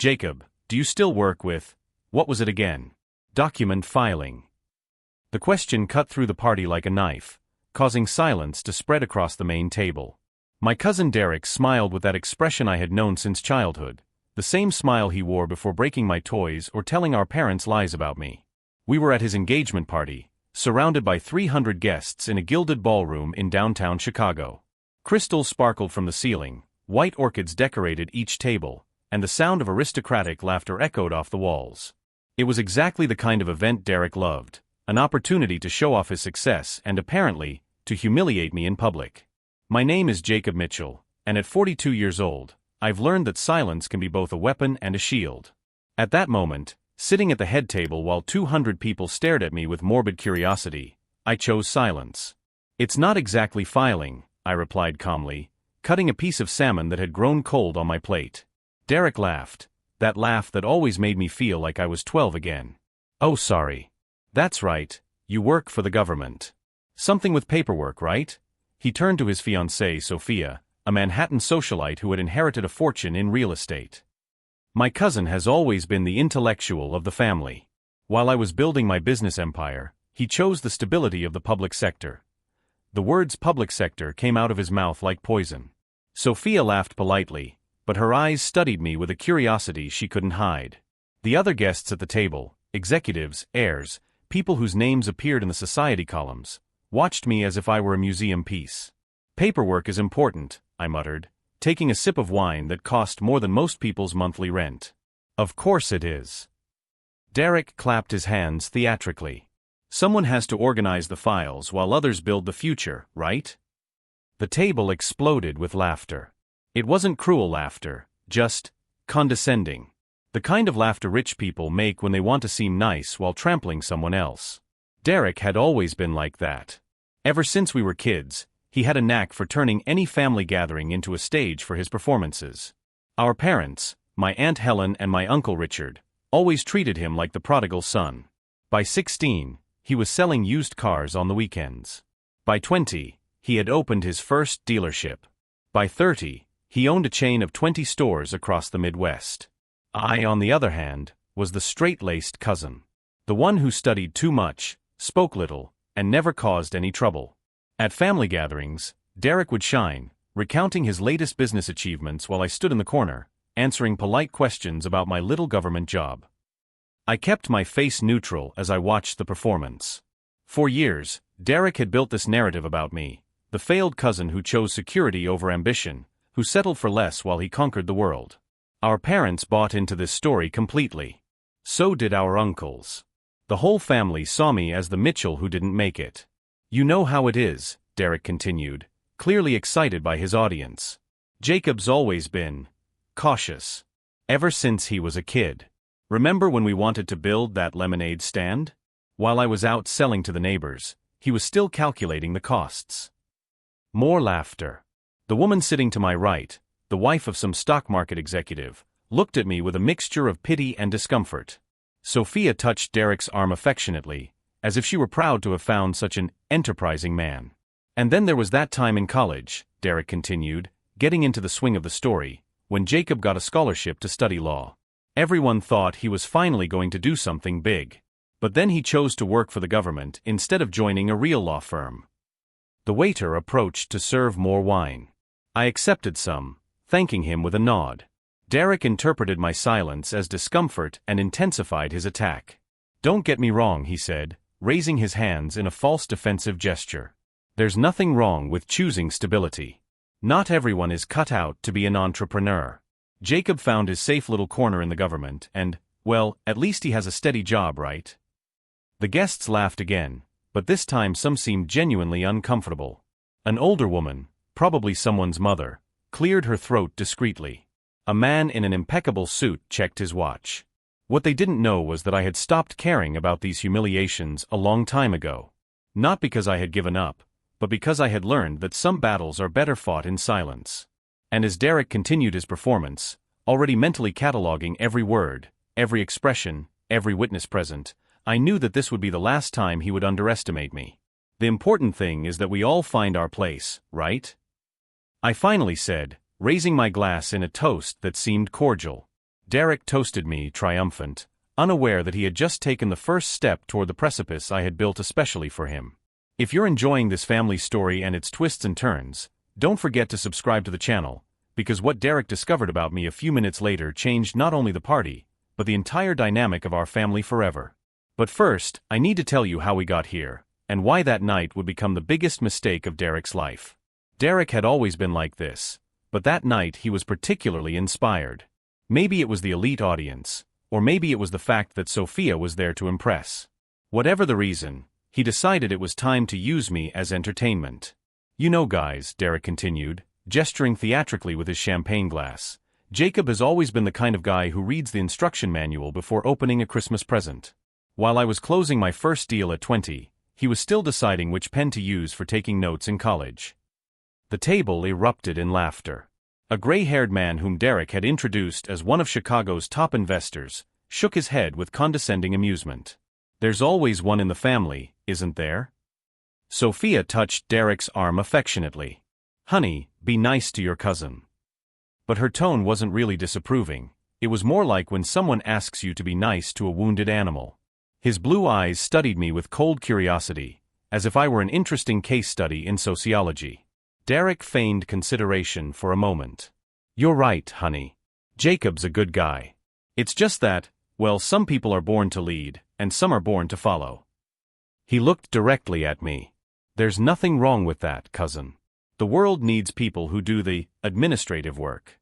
Jacob, do you still work with, what was it again? Document filing. The question cut through the party like a knife, causing silence to spread across the main table. My cousin Derek smiled with that expression I had known since childhood, the same smile he wore before breaking my toys or telling our parents lies about me. We were at his engagement party, surrounded by 300 guests in a gilded ballroom in downtown Chicago. Crystals sparkled from the ceiling, white orchids decorated each table, and the sound of aristocratic laughter echoed off the walls. It was exactly the kind of event Derek loved, an opportunity to show off his success and apparently, to humiliate me in public. My name is Jacob Mitchell, and at 42 years old, I've learned that silence can be both a weapon and a shield. At that moment, sitting at the head table while 200 people stared at me with morbid curiosity, I chose silence. It's not exactly filing, I replied calmly, cutting a piece of salmon that had grown cold on my plate. Derek laughed, that laugh that always made me feel like I was 12 again. Oh, sorry. That's right, you work for the government. Something with paperwork, right? He turned to his fiancée, Sophia, a Manhattan socialite who had inherited a fortune in real estate. My cousin has always been the intellectual of the family. While I was building my business empire, he chose the stability of the public sector. The words public sector came out of his mouth like poison. Sophia laughed politely, but her eyes studied me with a curiosity she couldn't hide. The other guests at the table, executives, heirs, people whose names appeared in the society columns, watched me as if I were a museum piece. Paperwork is important, I muttered, taking a sip of wine that cost more than most people's monthly rent. Of course it is. Derek clapped his hands theatrically. Someone has to organize the files while others build the future, right? The table exploded with laughter. It wasn't cruel laughter, just condescending. The kind of laughter rich people make when they want to seem nice while trampling someone else. Derek had always been like that. Ever since we were kids, he had a knack for turning any family gathering into a stage for his performances. Our parents, my Aunt Helen and my Uncle Richard, always treated him like the prodigal son. By 16, he was selling used cars on the weekends. By 20, he had opened his first dealership. By 30, he owned a chain of 20 stores across the Midwest. I, on the other hand, was the straight-laced cousin. The one who studied too much, spoke little, and never caused any trouble. At family gatherings, Derek would shine, recounting his latest business achievements while I stood in the corner, answering polite questions about my little government job. I kept my face neutral as I watched the performance. For years, Derek had built this narrative about me, the failed cousin who chose security over ambition, who settled for less while he conquered the world. Our parents bought into this story completely. So did our uncles. The whole family saw me as the Mitchell who didn't make it. You know how it is, Derek continued, clearly excited by his audience. Jacob's always been cautious. Ever since he was a kid. Remember when we wanted to build that lemonade stand? While I was out selling to the neighbors, he was still calculating the costs. More laughter. The woman sitting to my right, the wife of some stock market executive, looked at me with a mixture of pity and discomfort. Sophia touched Derek's arm affectionately, as if she were proud to have found such an enterprising man. And then there was that time in college, Derek continued, getting into the swing of the story, when Jacob got a scholarship to study law. Everyone thought he was finally going to do something big. But then he chose to work for the government instead of joining a real law firm. The waiter approached to serve more wine. I accepted some, thanking him with a nod. Derek interpreted my silence as discomfort and intensified his attack. Don't get me wrong, he said, raising his hands in a false defensive gesture. There's nothing wrong with choosing stability. Not everyone is cut out to be an entrepreneur. Jacob found his safe little corner in the government and, well, at least he has a steady job, right? The guests laughed again, but this time some seemed genuinely uncomfortable. An older woman, probably someone's mother, cleared her throat discreetly. A man in an impeccable suit checked his watch. What they didn't know was that I had stopped caring about these humiliations a long time ago. Not because I had given up, but because I had learned that some battles are better fought in silence. And as Derek continued his performance, already mentally cataloging every word, every expression, every witness present, I knew that this would be the last time he would underestimate me. The important thing is that we all find our place, right? I finally said, raising my glass in a toast that seemed cordial. Derek toasted me, triumphant, unaware that he had just taken the first step toward the precipice I had built especially for him. If you're enjoying this family story and its twists and turns, don't forget to subscribe to the channel, because what Derek discovered about me a few minutes later changed not only the party, but the entire dynamic of our family forever. But first, I need to tell you how we got here, and why that night would become the biggest mistake of Derek's life. Derek had always been like this, but that night he was particularly inspired. Maybe it was the elite audience, or maybe it was the fact that Sophia was there to impress. Whatever the reason, he decided it was time to use me as entertainment. You know, guys, Derek continued, gesturing theatrically with his champagne glass, Jacob has always been the kind of guy who reads the instruction manual before opening a Christmas present. While I was closing my first deal at 20, he was still deciding which pen to use for taking notes in college. The table erupted in laughter. A gray-haired man whom Derek had introduced as one of Chicago's top investors shook his head with condescending amusement. There's always one in the family, isn't there? Sophia touched Derek's arm affectionately. Honey, be nice to your cousin. But her tone wasn't really disapproving. It was more like when someone asks you to be nice to a wounded animal. His blue eyes studied me with cold curiosity, as if I were an interesting case study in sociology. Derek feigned consideration for a moment. You're right, honey. Jacob's a good guy. It's just that, well, some people are born to lead, and some are born to follow. He looked directly at me. There's nothing wrong with that, cousin. The world needs people who do the administrative work.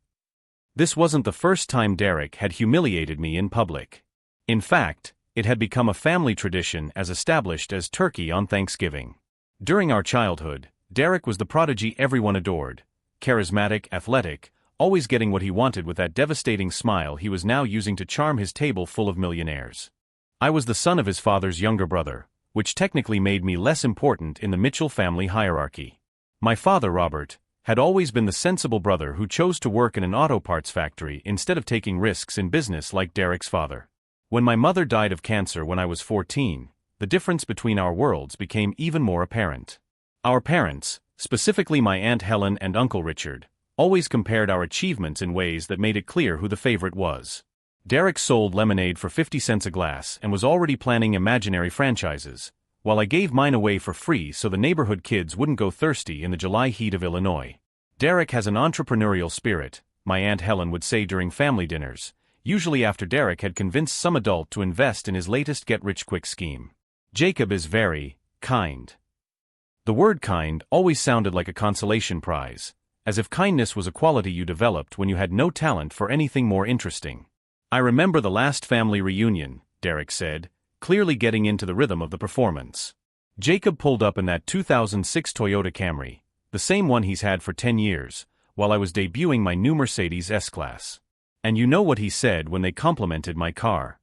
This wasn't the first time Derek had humiliated me in public. In fact, it had become a family tradition as established as turkey on Thanksgiving. During our childhood, Derek was the prodigy everyone adored, charismatic, athletic, always getting what he wanted with that devastating smile he was now using to charm his table full of millionaires. I was the son of his father's younger brother, which technically made me less important in the Mitchell family hierarchy. My father, Robert, had always been the sensible brother who chose to work in an auto parts factory instead of taking risks in business like Derek's father. When my mother died of cancer when I was 14, the difference between our worlds became even more apparent. Our parents, specifically my Aunt Helen and Uncle Richard, always compared our achievements in ways that made it clear who the favorite was. Derek sold lemonade for 50 cents a glass and was already planning imaginary franchises, while I gave mine away for free so the neighborhood kids wouldn't go thirsty in the July heat of Illinois. Derek has an entrepreneurial spirit, my Aunt Helen would say during family dinners, usually after Derek had convinced some adult to invest in his latest get-rich-quick scheme. Jacob is very kind. The word kind always sounded like a consolation prize, as if kindness was a quality you developed when you had no talent for anything more interesting. I remember the last family reunion, Derek said, clearly getting into the rhythm of the performance. Jacob pulled up in that 2006 Toyota Camry, the same one he's had for 10 years, while I was debuting my new Mercedes S-Class. And you know what he said when they complimented my car?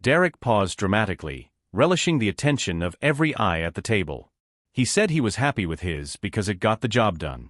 Derek paused dramatically, relishing the attention of every eye at the table. He said he was happy with his because it got the job done.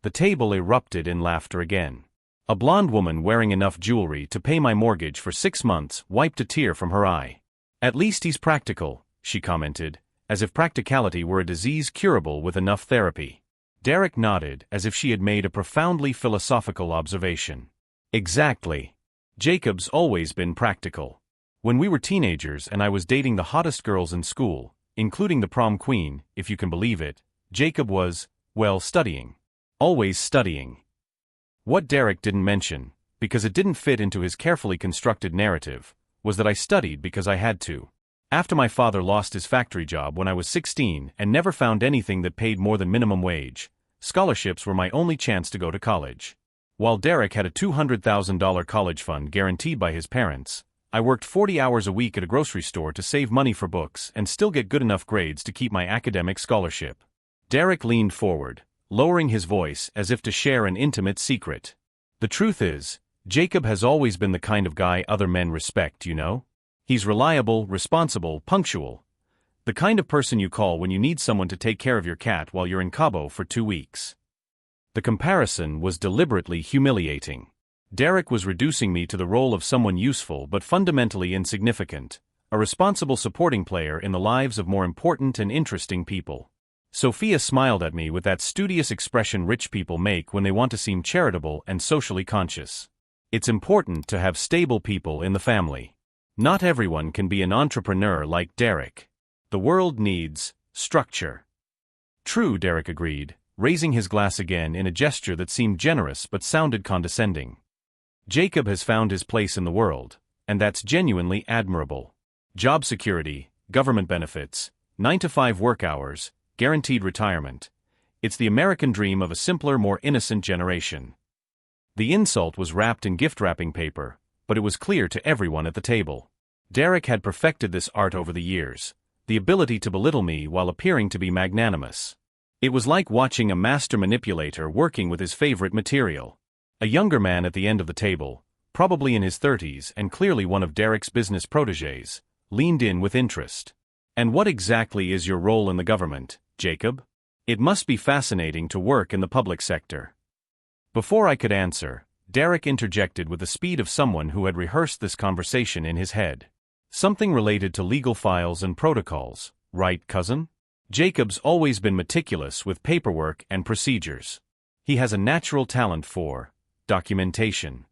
The table erupted in laughter again. A blonde woman wearing enough jewelry to pay my mortgage for 6 months wiped a tear from her eye. At least he's practical, she commented, as if practicality were a disease curable with enough therapy. Derek nodded as if she had made a profoundly philosophical observation. Exactly. Jacob's always been practical. When we were teenagers and I was dating the hottest girls in school, including the prom queen, if you can believe it, Jacob was, well, studying. Always studying. What Derek didn't mention, because it didn't fit into his carefully constructed narrative, was that I studied because I had to. After my father lost his factory job when I was 16 and never found anything that paid more than minimum wage, scholarships were my only chance to go to college. While Derek had a $200,000 college fund guaranteed by his parents, I worked 40 hours a week at a grocery store to save money for books and still get good enough grades to keep my academic scholarship. Derek leaned forward, lowering his voice as if to share an intimate secret. The truth is, Jacob has always been the kind of guy other men respect, you know? He's reliable, responsible, punctual. The kind of person you call when you need someone to take care of your cat while you're in Cabo for 2 weeks. The comparison was deliberately humiliating. Derek was reducing me to the role of someone useful but fundamentally insignificant, a responsible supporting player in the lives of more important and interesting people. Sophia smiled at me with that studious expression rich people make when they want to seem charitable and socially conscious. It's important to have stable people in the family. Not everyone can be an entrepreneur like Derek. The world needs structure. True, Derek agreed, raising his glass again in a gesture that seemed generous but sounded condescending. Jacob has found his place in the world, and that's genuinely admirable. Job security, government benefits, 9-to-5 work hours, guaranteed retirement. It's the American dream of a simpler, more innocent generation. The insult was wrapped in gift-wrapping paper, but it was clear to everyone at the table. Derek had perfected this art over the years, the ability to belittle me while appearing to be magnanimous. It was like watching a master manipulator working with his favorite material. A younger man at the end of the table, probably in his 30s and clearly one of Derek's business protégés, leaned in with interest. "And what exactly is your role in the government, Jacob? It must be fascinating to work in the public sector." Before I could answer, Derek interjected with the speed of someone who had rehearsed this conversation in his head. "Something related to legal files and protocols, right, cousin? Jacob's always been meticulous with paperwork and procedures. He has a natural talent for documentation."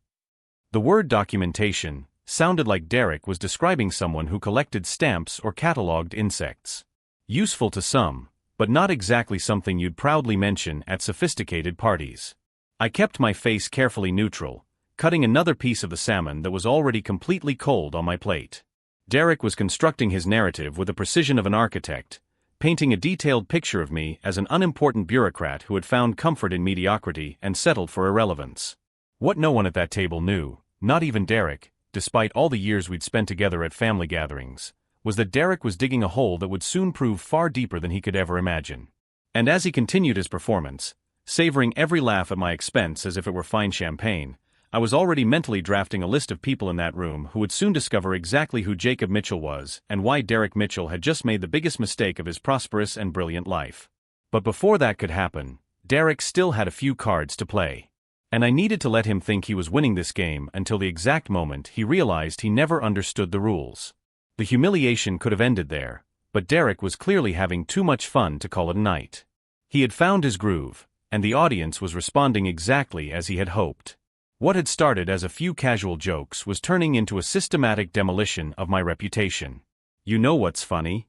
The word documentation sounded like Derek was describing someone who collected stamps or catalogued insects. Useful to some, but not exactly something you'd proudly mention at sophisticated parties. I kept my face carefully neutral, cutting another piece of the salmon that was already completely cold on my plate. Derek was constructing his narrative with the precision of an architect, painting a detailed picture of me as an unimportant bureaucrat who had found comfort in mediocrity and settled for irrelevance. What no one at that table knew, not even Derek, despite all the years we'd spent together at family gatherings, was that Derek was digging a hole that would soon prove far deeper than he could ever imagine. And as he continued his performance, savoring every laugh at my expense as if it were fine champagne, I was already mentally drafting a list of people in that room who would soon discover exactly who Jacob Mitchell was and why Derek Mitchell had just made the biggest mistake of his prosperous and brilliant life. But before that could happen, Derek still had a few cards to play. And I needed to let him think he was winning this game until the exact moment he realized he never understood the rules. The humiliation could have ended there, but Derek was clearly having too much fun to call it a night. He had found his groove, and the audience was responding exactly as he had hoped. What had started as a few casual jokes was turning into a systematic demolition of my reputation. "You know what's funny?"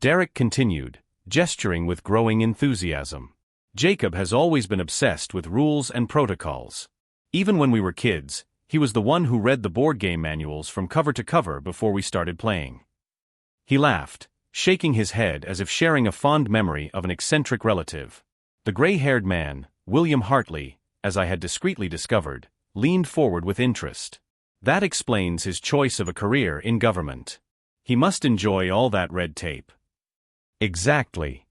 Derek continued, gesturing with growing enthusiasm. "Jacob has always been obsessed with rules and protocols. Even when we were kids, he was the one who read the board game manuals from cover to cover before we started playing." He laughed, shaking his head as if sharing a fond memory of an eccentric relative. The gray-haired man, William Hartley, as I had discreetly discovered, leaned forward with interest. "That explains his choice of a career in government. He must enjoy all that red tape." "Exactly."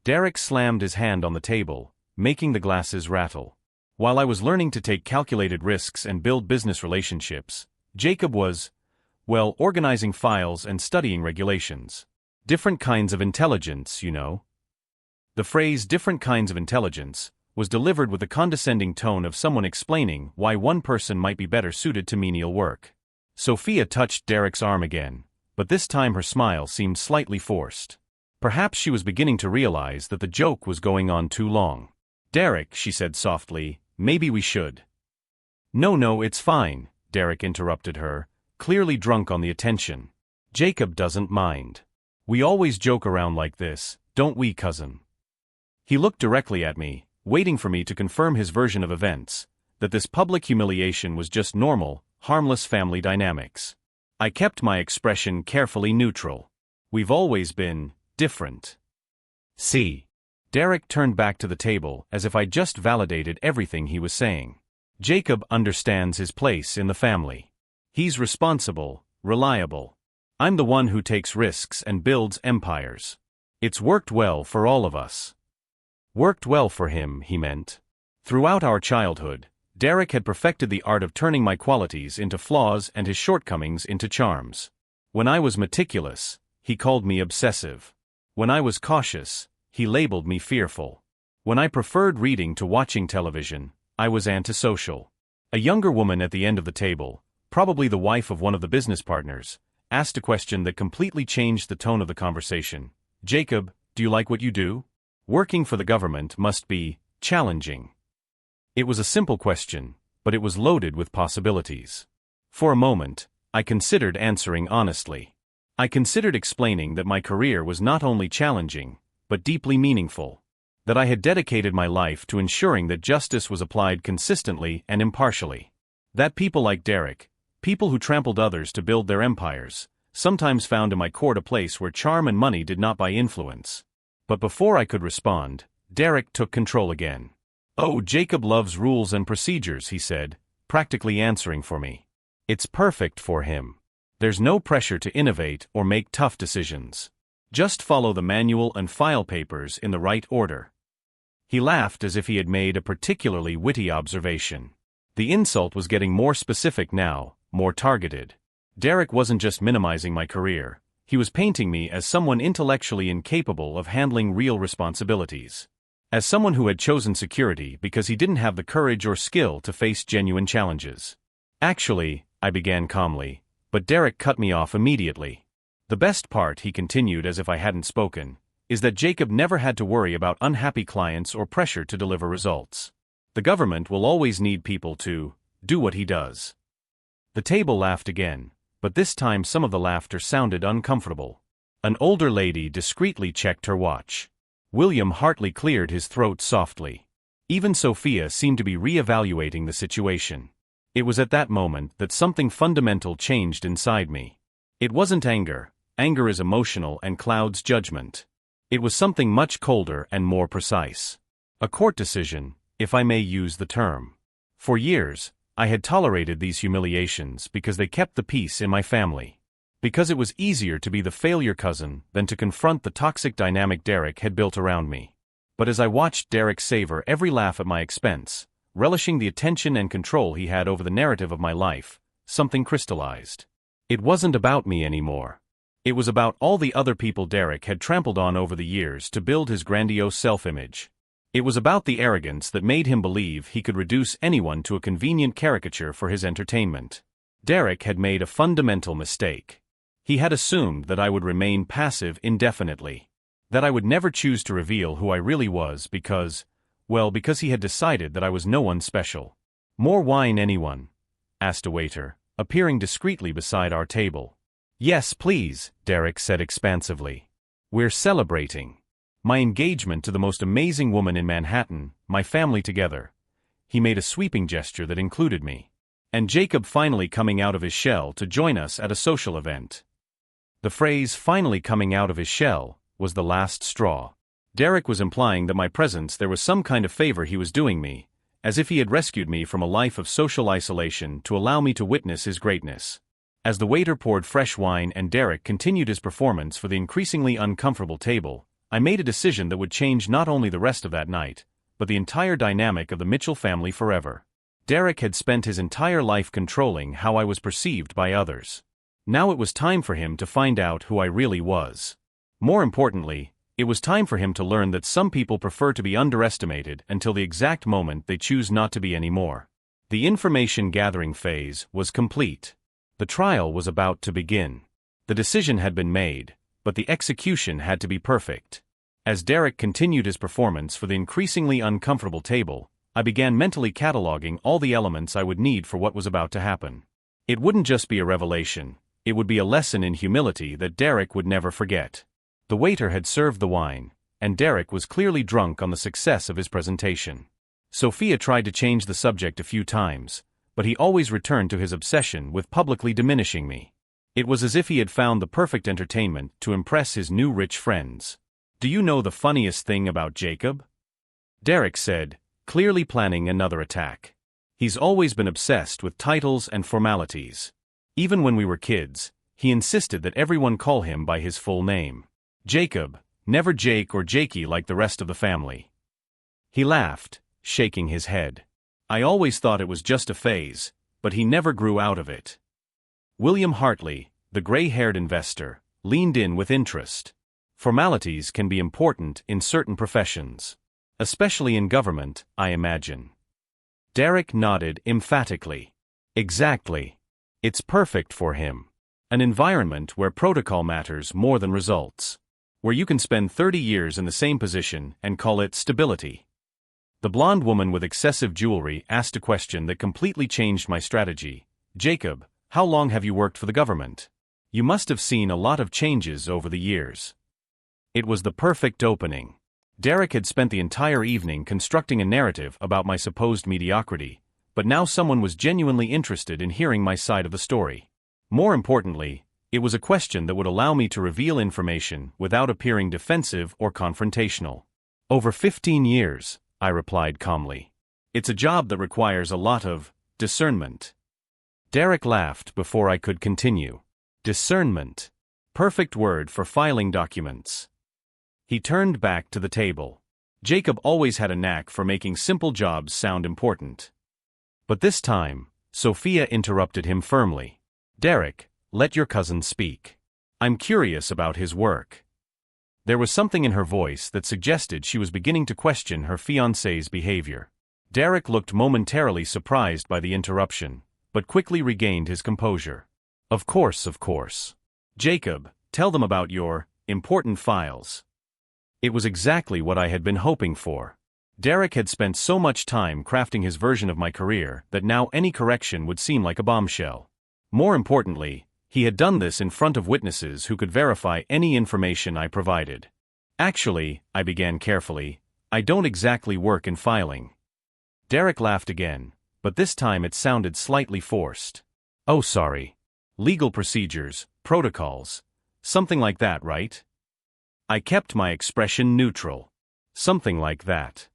Derek slammed his hand on the table, making the glasses rattle. While I was learning to take calculated risks and build business relationships, Jacob was, well, organizing files and studying regulations. Different kinds of intelligence, you know. The phrase "different kinds of intelligence" was delivered with the condescending tone of someone explaining why one person might be better suited to menial work. Sophia touched Derek's arm again, but this time her smile seemed slightly forced. Perhaps she was beginning to realize that the joke was going on too long. "Derek," she said softly, "maybe we should." No, it's fine," Derek interrupted her, clearly drunk on the attention. "Jacob doesn't mind. We always joke around like this, don't we, cousin?" He looked directly at me, waiting for me to confirm his version of events, that this public humiliation was just normal, harmless family dynamics. I kept my expression carefully neutral. "We've always been different." See. Derek turned back to the table as if I'd just validated everything he was saying. "Jacob understands his place in the family. He's responsible, reliable. I'm the one who takes risks and builds empires. It's worked well for all of us." Worked well for him, he meant. Throughout our childhood, Derek had perfected the art of turning my qualities into flaws and his shortcomings into charms. When I was meticulous, he called me obsessive. When I was cautious, he labeled me fearful. When I preferred reading to watching television, I was antisocial. A younger woman at the end of the table, probably the wife of one of the business partners, asked a question that completely changed the tone of the conversation. "Jacob, do you like what you do? Working for the government must be challenging." It was a simple question, but it was loaded with possibilities. For a moment, I considered answering honestly. I considered explaining that my career was not only challenging, but deeply meaningful. That I had dedicated my life to ensuring that justice was applied consistently and impartially. That people like Derek, people who trampled others to build their empires, sometimes found in my court a place where charm and money did not buy influence. But before I could respond, Derek took control again. "Oh, Jacob loves rules and procedures," he said, practically answering for me. "It's perfect for him. There's no pressure to innovate or make tough decisions. Just follow the manual and file papers in the right order." He laughed as if he had made a particularly witty observation. The insult was getting more specific now, more targeted. Derek wasn't just minimizing my career, he was painting me as someone intellectually incapable of handling real responsibilities. As someone who had chosen security because he didn't have the courage or skill to face genuine challenges. "Actually," I began calmly, but Derek cut me off immediately. "The best part," he continued as if I hadn't spoken, "is that Jacob never had to worry about unhappy clients or pressure to deliver results. The government will always need people to do what he does." The table laughed again, but this time some of the laughter sounded uncomfortable. An older lady discreetly checked her watch. William Hartley cleared his throat softly. Even Sophia seemed to be re-evaluating the situation. It was at that moment that something fundamental changed inside me. It wasn't anger. Anger is emotional and clouds judgment. It was something much colder and more precise. A court decision, if I may use the term. For years, I had tolerated these humiliations because they kept the peace in my family. Because it was easier to be the failure cousin than to confront the toxic dynamic Derek had built around me. But as I watched Derek savor every laugh at my expense, relishing the attention and control he had over the narrative of my life, something crystallized. It wasn't about me anymore. It was about all the other people Derek had trampled on over the years to build his grandiose self-image. It was about the arrogance that made him believe he could reduce anyone to a convenient caricature for his entertainment. Derek had made a fundamental mistake. He had assumed that I would remain passive indefinitely. That I would never choose to reveal who I really was because he had decided that I was no one special. "More wine, anyone?" asked a waiter, appearing discreetly beside our table. "Yes, please," Derek said expansively. "We're celebrating my engagement to the most amazing woman in Manhattan, my family together." He made a sweeping gesture that included me. "And Jacob finally coming out of his shell to join us at a social event." The phrase "finally coming out of his shell" was the last straw. Derek was implying that my presence there was some kind of favor he was doing me, as if he had rescued me from a life of social isolation to allow me to witness his greatness. As the waiter poured fresh wine and Derek continued his performance for the increasingly uncomfortable table, I made a decision that would change not only the rest of that night, but the entire dynamic of the Mitchell family forever. Derek had spent his entire life controlling how I was perceived by others. Now it was time for him to find out who I really was. More importantly, it was time for him to learn that some people prefer to be underestimated until the exact moment they choose not to be anymore. The information gathering phase was complete. The trial was about to begin. The decision had been made, but the execution had to be perfect. As Derek continued his performance for the increasingly uncomfortable table, I began mentally cataloging all the elements I would need for what was about to happen. It wouldn't just be a revelation, it would be a lesson in humility that Derek would never forget. The waiter had served the wine, and Derek was clearly drunk on the success of his presentation. Sophia tried to change the subject a few times, but he always returned to his obsession with publicly diminishing me. It was as if he had found the perfect entertainment to impress his new rich friends. "Do you know the funniest thing about Jacob?" Derek said, clearly planning another attack. "He's always been obsessed with titles and formalities. Even when we were kids, he insisted that everyone call him by his full name. Jacob, never Jake or Jakey like the rest of the family." He laughed, shaking his head. "I always thought it was just a phase, but he never grew out of it." William Hartley, the gray-haired investor, leaned in with interest. "Formalities can be important in certain professions. Especially in government, I imagine." Derek nodded emphatically. "Exactly. It's perfect for him. An environment where protocol matters more than results. Where you can spend 30 years in the same position and call it stability." The blonde woman with excessive jewelry asked a question that completely changed my strategy. Jacob, how long have you worked for the government? You must have seen a lot of changes over the years. It was the perfect opening. Derek had spent the entire evening constructing a narrative about my supposed mediocrity, but now someone was genuinely interested in hearing my side of the story. More importantly, it was a question that would allow me to reveal information without appearing defensive or confrontational. Over 15 years, I replied calmly. It's a job that requires a lot of discernment. Derek laughed before I could continue. Discernment. Perfect word for filing documents. He turned back to the table. Jacob always had a knack for making simple jobs sound important. But this time, Sophia interrupted him firmly. Derek, let your cousin speak. I'm curious about his work. There was something in her voice that suggested she was beginning to question her fiancé's behavior. Derek looked momentarily surprised by the interruption, but quickly regained his composure. Of course. Jacob, tell them about your important files. It was exactly what I had been hoping for. Derek had spent so much time crafting his version of my career that now any correction would seem like a bombshell. More importantly, he had done this in front of witnesses who could verify any information I provided. Actually, I began carefully, I don't exactly work in filing. Derek laughed again, but this time it sounded slightly forced. Oh, sorry. Legal procedures, protocols, something like that, right? I kept my expression neutral. Something like that.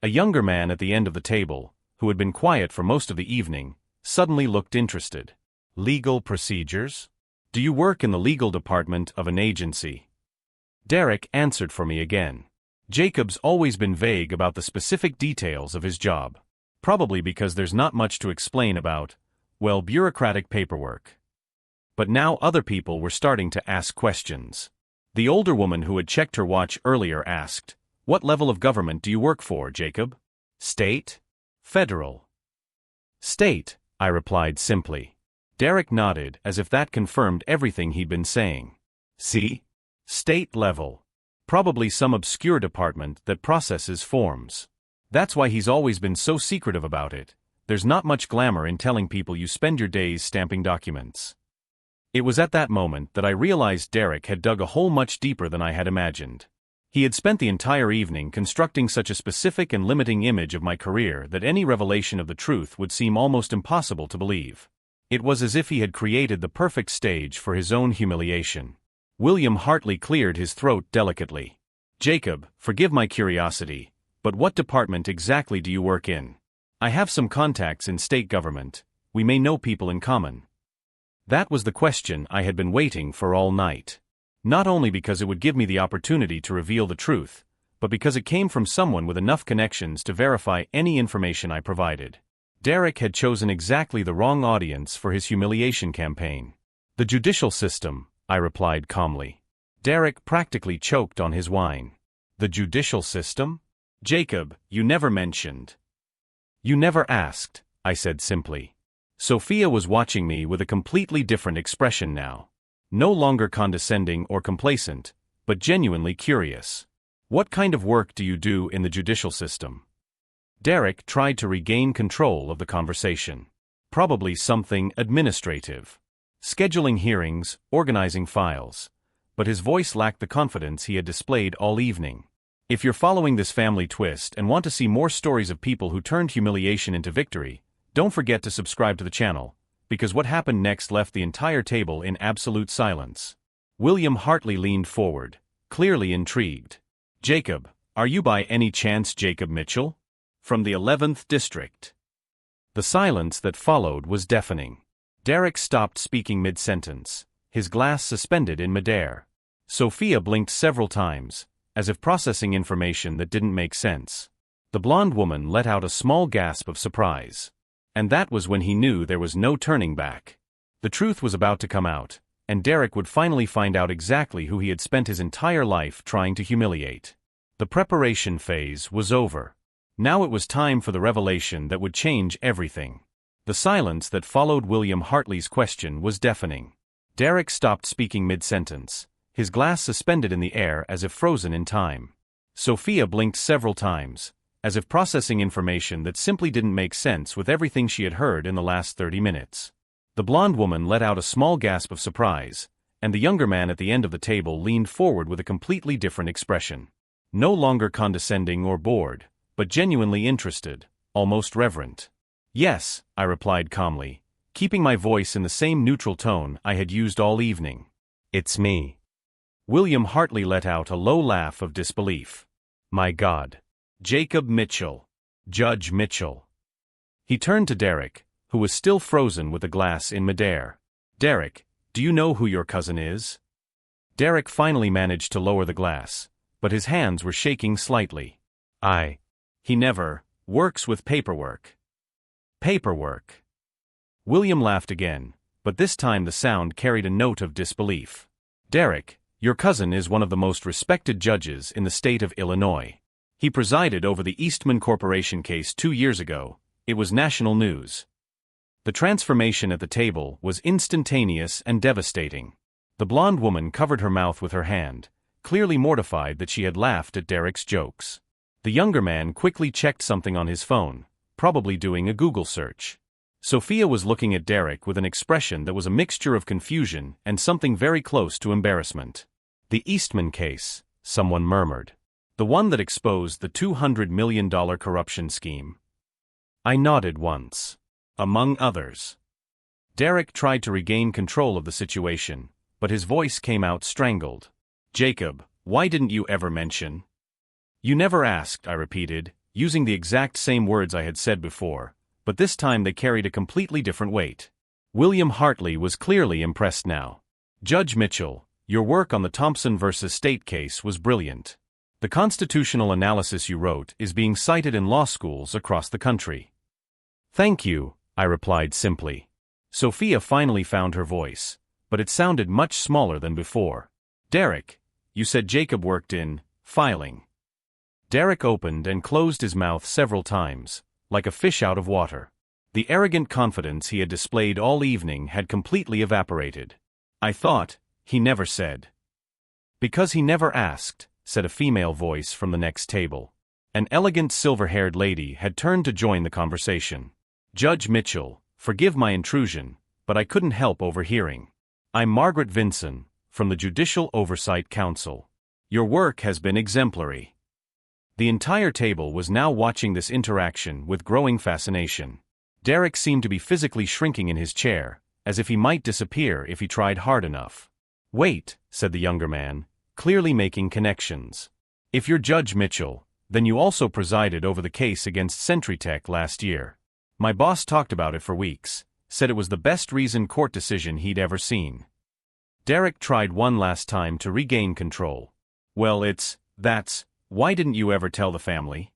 A younger man at the end of the table, who had been quiet for most of the evening, suddenly looked interested. Legal procedures? Do you work in the legal department of an agency? Derek answered for me again. Jacob's always been vague about the specific details of his job. Probably because there's not much to explain about, well, bureaucratic paperwork. But now other people were starting to ask questions. The older woman who had checked her watch earlier asked, What level of government do you work for, Jacob? State? Federal? State, I replied simply. Derek nodded as if that confirmed everything he'd been saying. See? State level. Probably some obscure department that processes forms. That's why he's always been so secretive about it. There's not much glamour in telling people you spend your days stamping documents. It was at that moment that I realized Derek had dug a hole much deeper than I had imagined. He had spent the entire evening constructing such a specific and limiting image of my career that any revelation of the truth would seem almost impossible to believe. It was as if he had created the perfect stage for his own humiliation. William Hartley cleared his throat delicately. Jacob, forgive my curiosity, but what department exactly do you work in? I have some contacts in state government. We may know people in common. That was the question I had been waiting for all night. Not only because it would give me the opportunity to reveal the truth, but because it came from someone with enough connections to verify any information I provided. Derek had chosen exactly the wrong audience for his humiliation campaign. The judicial system, I replied calmly. Derek practically choked on his wine. The judicial system? Jacob, you never mentioned. You never asked, I said simply. Sophia was watching me with a completely different expression now. No longer condescending or complacent, but genuinely curious. What kind of work do you do in the judicial system? Derek tried to regain control of the conversation. Probably something administrative. Scheduling hearings, organizing files. But his voice lacked the confidence he had displayed all evening. If you're following this family twist and want to see more stories of people who turned humiliation into victory, don't forget to subscribe to the channel, because what happened next left the entire table in absolute silence. William Hartley leaned forward, clearly intrigued. Jacob, are you by any chance Jacob Mitchell? From the 11th District. The silence that followed was deafening. Derek stopped speaking mid-sentence, his glass suspended in midair. Sophia blinked several times, as if processing information that didn't make sense. The blonde woman let out a small gasp of surprise. And that was when he knew there was no turning back. The truth was about to come out, and Derek would finally find out exactly who he had spent his entire life trying to humiliate. The preparation phase was over. Now it was time for the revelation that would change everything. The silence that followed William Hartley's question was deafening. Derek stopped speaking mid-sentence, his glass suspended in the air as if frozen in time. Sophia blinked several times, as if processing information that simply didn't make sense with everything she had heard in the last 30 minutes. The blonde woman let out a small gasp of surprise, and the younger man at the end of the table leaned forward with a completely different expression. No longer condescending or bored, but genuinely interested, almost reverent. "Yes," I replied calmly, keeping my voice in the same neutral tone I had used all evening. "It's me." William Hartley let out a low laugh of disbelief. "My God. Jacob Mitchell. Judge Mitchell." He turned to Derek, who was still frozen with the glass in midair. "Derek, do you know who your cousin is?" Derek finally managed to lower the glass, but his hands were shaking slightly. He never works with paperwork." "Paperwork." William laughed again, but this time the sound carried a note of disbelief. "Derek, your cousin is one of the most respected judges in the state of Illinois. He presided over the Eastman Corporation case 2 years ago. It was national news." The transformation at the table was instantaneous and devastating. The blonde woman covered her mouth with her hand, clearly mortified that she had laughed at Derek's jokes. The younger man quickly checked something on his phone, probably doing a Google search. Sophia was looking at Derek with an expression that was a mixture of confusion and something very close to embarrassment. "The Eastman case," someone murmured. "The one that exposed the $200 million corruption scheme?" I nodded once. "Among others." Derek tried to regain control of the situation, but his voice came out strangled. "Jacob, why didn't you ever mention?" "You never asked," I repeated, using the exact same words I had said before, but this time they carried a completely different weight. William Hartley was clearly impressed now. "Judge Mitchell, your work on the Thompson versus State case was brilliant. The constitutional analysis you wrote is being cited in law schools across the country." "Thank you," I replied simply. Sophia finally found her voice, but it sounded much smaller than before. "Derek, you said Jacob worked in filing." Derek opened and closed his mouth several times, like a fish out of water. The arrogant confidence he had displayed all evening had completely evaporated. "I thought he never said." "Because he never asked," said a female voice from the next table. An elegant silver-haired lady had turned to join the conversation. "Judge Mitchell, forgive my intrusion, but I couldn't help overhearing. I'm Margaret Vinson, from the Judicial Oversight Council. Your work has been exemplary." The entire table was now watching this interaction with growing fascination. Derek seemed to be physically shrinking in his chair, as if he might disappear if he tried hard enough. "Wait," said the younger man, clearly making connections. "If you're Judge Mitchell, then you also presided over the case against CenturyTech last year. My boss talked about it for weeks, said it was the best reasoned court decision he'd ever seen." Derek tried one last time to regain control. "Well, why didn't you ever tell the family?"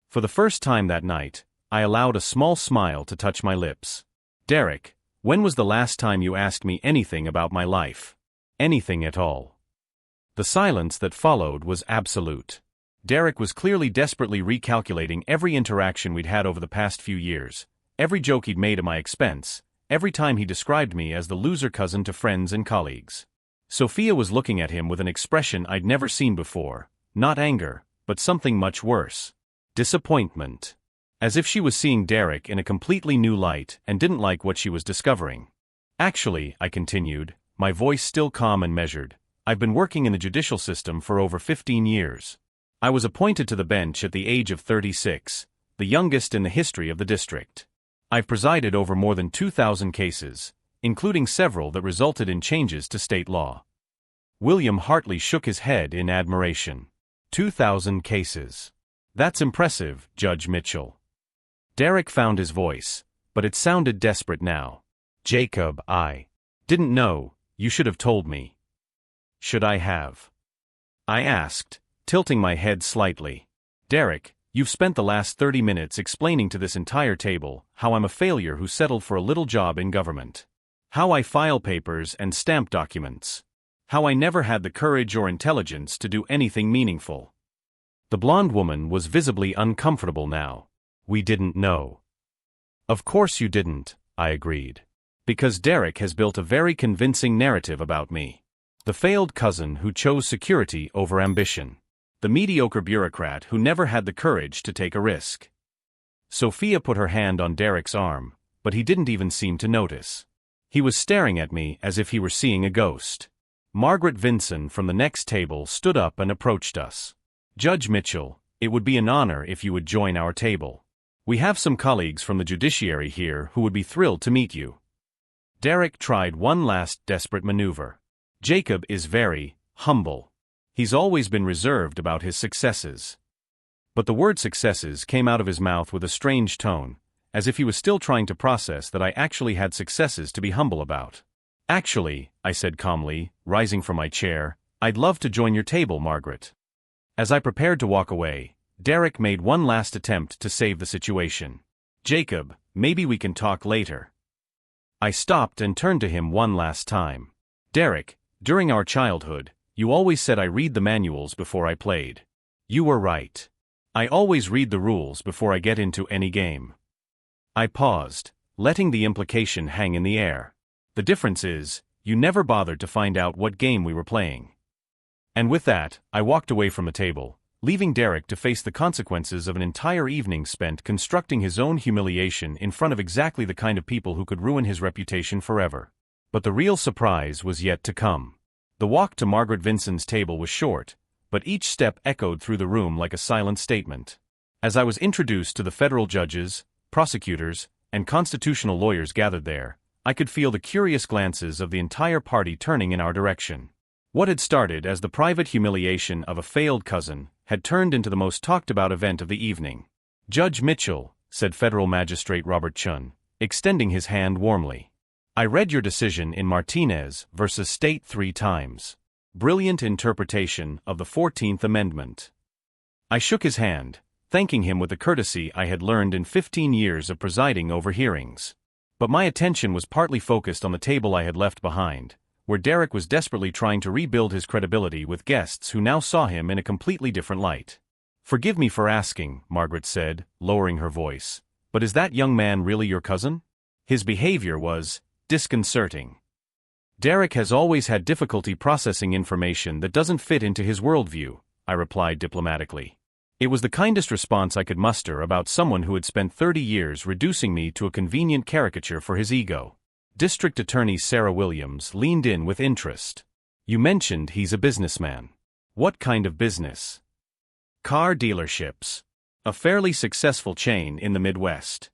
For the first time that night, I allowed a small smile to touch my lips. "Derek, when was the last time you asked me anything about my life? Anything at all?" The silence that followed was absolute. Derek was clearly desperately recalculating every interaction we'd had over the past few years, every joke he'd made at my expense, every time he described me as the loser cousin to friends and colleagues. Sophia was looking at him with an expression I'd never seen before, not anger, but something much worse. Disappointment. As if she was seeing Derek in a completely new light and didn't like what she was discovering. "Actually," I continued, my voice still calm and measured, "I've been working in the judicial system for over 15 years. I was appointed to the bench at the age of 36, the youngest in the history of the district. I've presided over more than 2,000 cases, including several that resulted in changes to state law." William Hartley shook his head in admiration. 2,000 cases. "That's impressive, Judge Mitchell." Derek found his voice, but it sounded desperate now. "Jacob, I didn't know, you should have told me." "Should I have?" I asked, tilting my head slightly. "Derek, you've spent the last 30 minutes explaining to this entire table how I'm a failure who settled for a little job in government. How I file papers and stamp documents. How I never had the courage or intelligence to do anything meaningful." The blonde woman was visibly uncomfortable now. "We didn't know." "Of course you didn't," I agreed. "Because Derek has built a very convincing narrative about me. The failed cousin who chose security over ambition. the mediocre bureaucrat who never had the courage to take a risk. Sophia put her hand on Derek's arm, but he didn't even seem to notice. He was staring at me as if he were seeing a ghost. Margaret Vinson from the next table stood up and approached us. "Judge Mitchell, it would be an honor if you would join our table. We have some colleagues from the judiciary here who would be thrilled to meet you." Derek tried one last desperate maneuver. "Jacob is very humble. He's always been reserved about his successes." But the word successes came out of his mouth with a strange tone, as if he was still trying to process that I actually had successes to be humble about. "Actually," I said calmly, rising from my chair, "I'd love to join your table, Margaret." As I prepared to walk away, Derek made one last attempt to save the situation. "Jacob, maybe we can talk later." I stopped and turned to him one last time. "Derek, during our childhood, you always said I read the manuals before I played. You were right. I always read the rules before I get into any game." I paused, letting the implication hang in the air. "The difference is, you never bothered to find out what game we were playing." And with that, I walked away from the table, leaving Derek to face the consequences of an entire evening spent constructing his own humiliation in front of exactly the kind of people who could ruin his reputation forever. But the real surprise was yet to come. The walk to Margaret Vinson's table was short, but each step echoed through the room like a silent statement. As I was introduced to the federal judges, prosecutors, and constitutional lawyers gathered there, I could feel the curious glances of the entire party turning in our direction. What had started as the private humiliation of a failed cousin had turned into the most talked-about event of the evening. "Judge Mitchell," said Federal Magistrate Robert Chun, extending his hand warmly. "I read your decision in Martinez versus State 3 times. Brilliant interpretation of the 14th Amendment." I shook his hand, thanking him with the courtesy I had learned in 15 years of presiding over hearings. But my attention was partly focused on the table I had left behind, where Derek was desperately trying to rebuild his credibility with guests who now saw him in a completely different light. "Forgive me for asking," Margaret said, lowering her voice, "but is that young man really your cousin?" His behavior was disconcerting. "Derek has always had difficulty processing information that doesn't fit into his worldview," I replied diplomatically. It was the kindest response I could muster about someone who had spent 30 years reducing me to a convenient caricature for his ego. District Attorney Sarah Williams leaned in with interest. "You mentioned he's a businessman. What kind of business?" "Car dealerships. A fairly successful chain in the Midwest."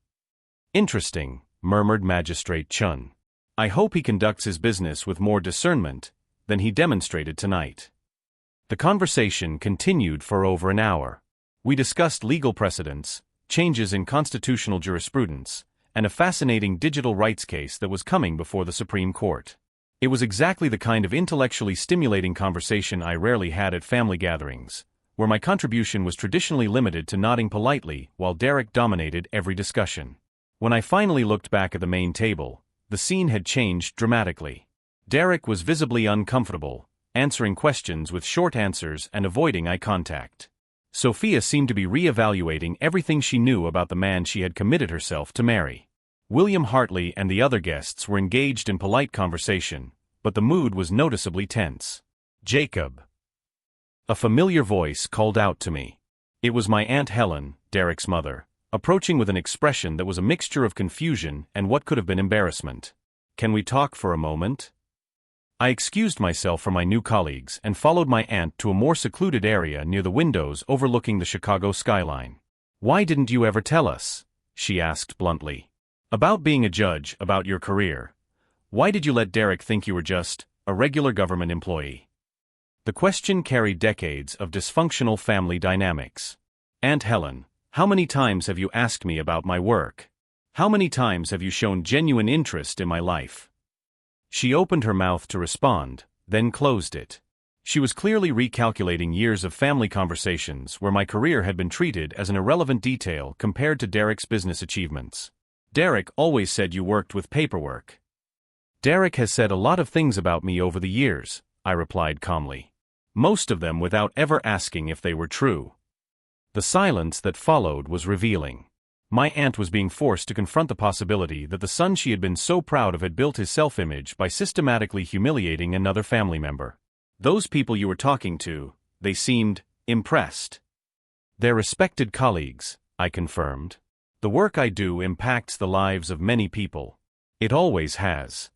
"Interesting," murmured Magistrate Chun. "I hope he conducts his business with more discernment than he demonstrated tonight." The conversation continued for over an hour. We discussed legal precedents, changes in constitutional jurisprudence, and a fascinating digital rights case that was coming before the Supreme Court. It was exactly the kind of intellectually stimulating conversation I rarely had at family gatherings, where my contribution was traditionally limited to nodding politely while Derek dominated every discussion. When I finally looked back at the main table, the scene had changed dramatically. Derek was visibly uncomfortable, answering questions with short answers and avoiding eye contact. Sophia seemed to be re-evaluating everything she knew about the man she had committed herself to marry. William Hartley and the other guests were engaged in polite conversation, but the mood was noticeably tense. "Jacob." A familiar voice called out to me. It was my Aunt Helen, Derek's mother, approaching with an expression that was a mixture of confusion and what could have been embarrassment. "Can we talk for a moment?" I excused myself from my new colleagues and followed my aunt to a more secluded area near the windows overlooking the Chicago skyline. "Why didn't you ever tell us?" she asked bluntly. "About being a judge, about your career. Why did you let Derek think you were just a regular government employee?" The question carried decades of dysfunctional family dynamics. "Aunt Helen, how many times have you asked me about my work? How many times have you shown genuine interest in my life?" She opened her mouth to respond, then closed it. She was clearly recalculating years of family conversations where my career had been treated as an irrelevant detail compared to Derek's business achievements. "Derek always said you worked with paperwork." "Derek has said a lot of things about me over the years," I replied calmly. Most of them without ever asking if they were true. The silence that followed was revealing. My aunt was being forced to confront the possibility that the son she had been so proud of had built his self-image by systematically humiliating another family member. "Those people you were talking to, they seemed Impressed. They're respected colleagues, I confirmed. The work I do impacts the lives of many people. It always has.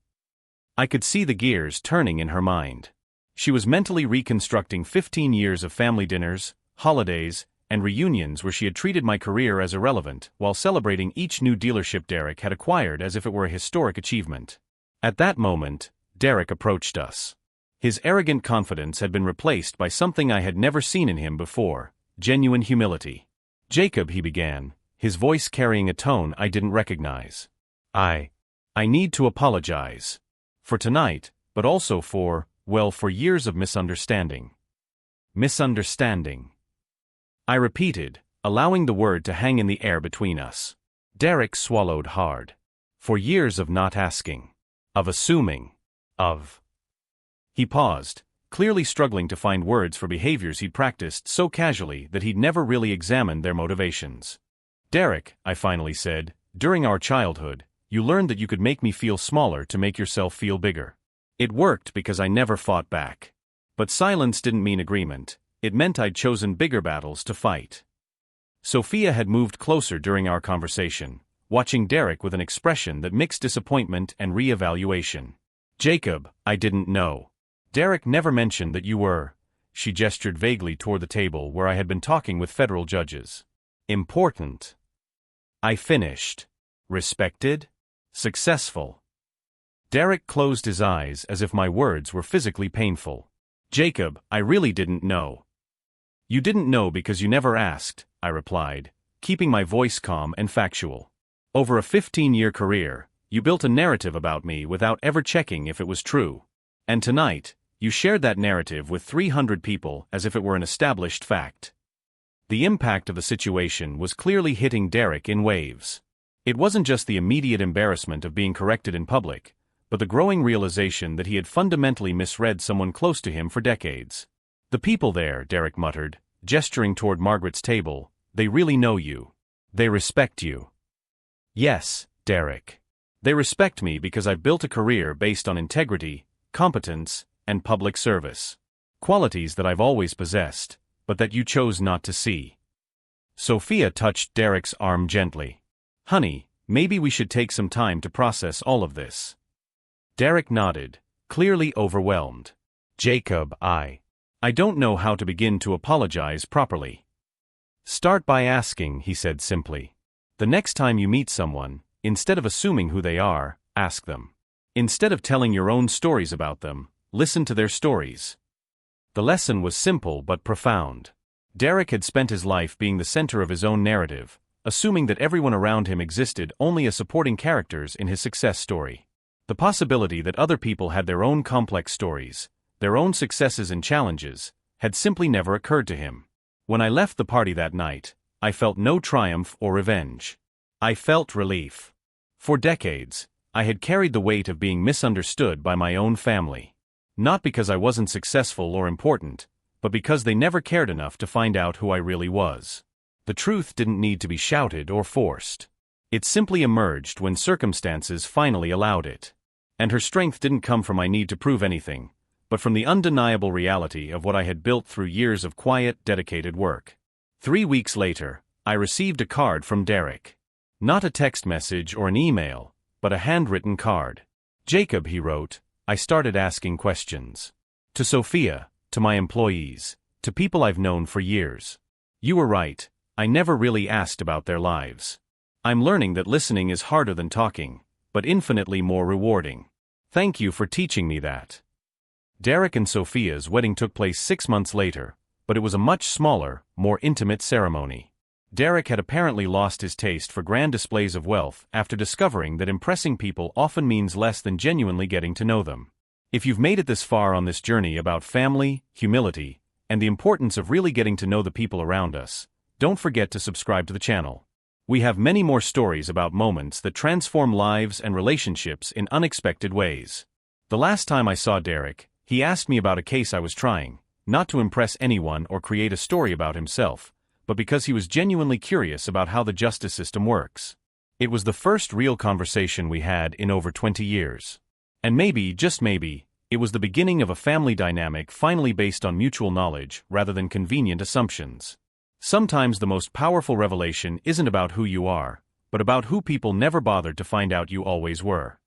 I could see the gears turning in her mind. She was mentally reconstructing 15 years of family dinners, holidays, and reunions where she had treated my career as irrelevant, while celebrating each new dealership Derek had acquired as if it were a historic achievement. At that moment, Derek approached us. His arrogant confidence had been replaced by something I had never seen in him before: genuine humility. "Jacob," he began, his voice carrying a tone I didn't recognize. I need to apologize. For tonight, but also for years of misunderstanding. Misunderstanding. I repeated, allowing the word to hang in the air between us. Derek swallowed hard. For years of not asking. Of assuming. He paused, clearly struggling to find words for behaviors he'd practiced so casually that he'd never really examined their motivations. "Derek," I finally said, "during our childhood, you learned that you could make me feel smaller to make yourself feel bigger. It worked because I never fought back. But silence didn't mean agreement. It meant I'd chosen bigger battles to fight." Sophia had moved closer during our conversation, watching Derek with an expression that mixed disappointment and re-evaluation. "Jacob, I didn't know. Derek never mentioned that you were..." She gestured vaguely toward the table where I had been talking with federal judges. "Important." I finished. "Respected? Successful." Derek closed his eyes as if my words were physically painful. "Jacob, I really didn't know." "You didn't know because you never asked," I replied, keeping my voice calm and factual. "Over a 15-year career, you built a narrative about me without ever checking if it was true. And tonight, you shared that narrative with 300 people as if it were an established fact." The impact of the situation was clearly hitting Derek in waves. It wasn't just the immediate embarrassment of being corrected in public, but the growing realization that he had fundamentally misread someone close to him for decades. "The people there," Derek muttered, gesturing toward Margaret's table, "they really know you. They respect you." "Yes, Derek. They respect me because I've built a career based on integrity, competence, and public service. Qualities that I've always possessed, but that you chose not to see." Sophia touched Derek's arm gently. "Honey, maybe we should take some time to process all of this." Derek nodded, clearly overwhelmed. "Jacob, I don't know how to begin to apologize properly." "Start by asking," he said simply. "The next time you meet someone, instead of assuming who they are, ask them. Instead of telling your own stories about them, listen to their stories." The lesson was simple but profound. Derek had spent his life being the center of his own narrative, assuming that everyone around him existed only as supporting characters in his success story. The possibility that other people had their own complex stories, their own successes and challenges, had simply never occurred to him. When I left the party that night, I felt no triumph or revenge. I felt relief. For decades, I had carried the weight of being misunderstood by my own family. Not because I wasn't successful or important, but because they never cared enough to find out who I really was. The truth didn't need to be shouted or forced. It simply emerged when circumstances finally allowed it. And her strength didn't come from my need to prove anything, but from the undeniable reality of what I had built through years of quiet, dedicated work. 3 weeks later, I received a card from Derek. Not a text message or an email, but a handwritten card. "Jacob," he wrote, "I started asking questions. To Sophia, to my employees, to people I've known for years. You were right, I never really asked about their lives. I'm learning that listening is harder than talking, but infinitely more rewarding. Thank you for teaching me that." Derek and Sophia's wedding took place 6 months later, but it was a much smaller, more intimate ceremony. Derek had apparently lost his taste for grand displays of wealth after discovering that impressing people often means less than genuinely getting to know them. If you've made it this far on this journey about family, humility, and the importance of really getting to know the people around us, don't forget to subscribe to the channel. We have many more stories about moments that transform lives and relationships in unexpected ways. The last time I saw Derek, he asked me about a case I was trying, not to impress anyone or create a story about himself, but because he was genuinely curious about how the justice system works. It was the first real conversation we had in over 20 years. And maybe, just maybe, It was the beginning of a family dynamic finally based on mutual knowledge rather than convenient assumptions. Sometimes the most powerful revelation isn't about who you are, but about who people never bothered to find out you always were.